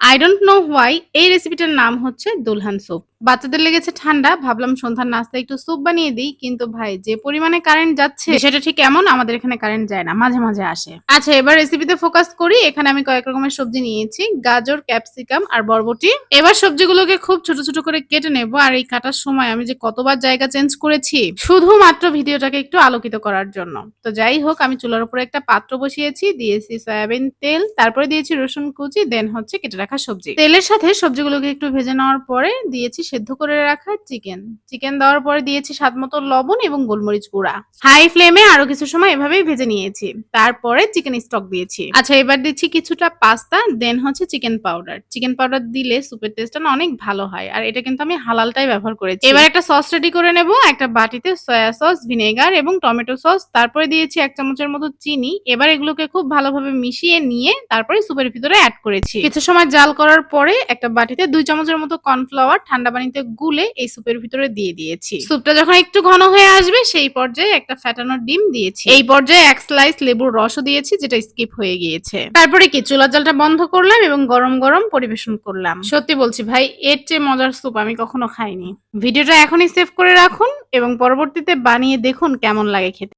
I don't know why এই রেসিপিটার নাম হচ্ছে দুলহান স্যুপ। বাচ্চাদের লেগেছে ঠান্ডা, ভাবলাম সন্ধ্যার নাস্তায় একটু স্যুপ বানিয়ে দিই। কিন্তু ভাই যে পরিমাণে কারেন্ট যাচ্ছে বিষয়টা ঠিক এমন, আমাদের এখানে কারেন্ট যায় না, মাঝে, মাঝে আসে। আচ্ছা এবার রেসিপিতে ফোকাস করি। এখানে আমি কয়েক রকমের সবজি নিয়েছি। গাজর, ক্যাপসিকাম আর বরবটি। এবার সবজিগুলোকে খুব ছোট, ছোট করে কেটে নেব। আর এই কাটার সময় আমি যে কতবার জায়গা চেঞ্জ করেছি শুধুমাত্র ভিডিওটাকে একটু আলোকিত করার জন্য। তো যাই হোক আমি চুলার উপরে একটা পাত্র বসিয়েছি, দিয়েছি সয়াবিন তেল, তারপরে দিয়েছি রসুন কুচি, দেন হচ্ছে কেটে রাখা সবজি। তেলের সাথে সবজিগুলোকে একটু ভেজে নেওয়ার পরে দিয়েছি সেদ্ধ করে রাখা চিকেন। চিকেন দেওয়ার পরে দিয়েছি স্বাদমতো লবণ এবং গোলমরিচ গুঁড়া। হাই ফ্লেমে আরো কিছু সময় এভাবেই ভেজে নিয়েছি। তারপরে চিকেন স্টক দিয়েছি। আচ্ছা এবার দিচ্ছি কিছুটা পাস্তা, দেন হচ্ছে চিকেন পাউডার। চিকেন পাউডার দিলে স্যুপের টেস্টটা না অনেক ভালো হয়। আর এটা কিন্তু আমি হালালটাই ব্যবহার করেছি। এবার একটা সস রেডি করে নেব। একটা বাটিতে সয়া সস, ভিনেগার এবং টমেটো সস, তারপরে দিয়েছি 1 চামচের মতো চিনি। এবার এগুলোকে খুব ভালোভাবে মিশিয়ে নিয়ে তারপরে স্যুপের ভিতরে অ্যাড করেছি। কিছু সময় জাল করার পরে একটা বাটিতে 2 চামচের মতো কর্নফ্লাওয়ার ঠান্ডা পানিতে গুলে এই স্যুপের ভিতরে দিয়ে দিয়েছি। স্যুপটা যখন একটু ঘন হয়ে আসবে সেই পর্যায়ে একটা ফ্যাটানো ডিম দিয়েছি। এই পর্যায়ে 1 স্লাইস লেবুর রসও দিয়েছি, যেটা স্কিপ হয়ে গিয়েছে। তারপরে কি চুলার জালটা বন্ধ করলাম এবং গরম গরম পরিবেশন করলাম। সত্যি বলছি ভাই, এর চেয়ে মজার স্যুপ আমি কখনো খাইনি। ভিডিওটা এখনই সেভ করে রাখুন এবং পরবর্তীতে বানিয়ে দেখুন কেমন লাগে খেতে।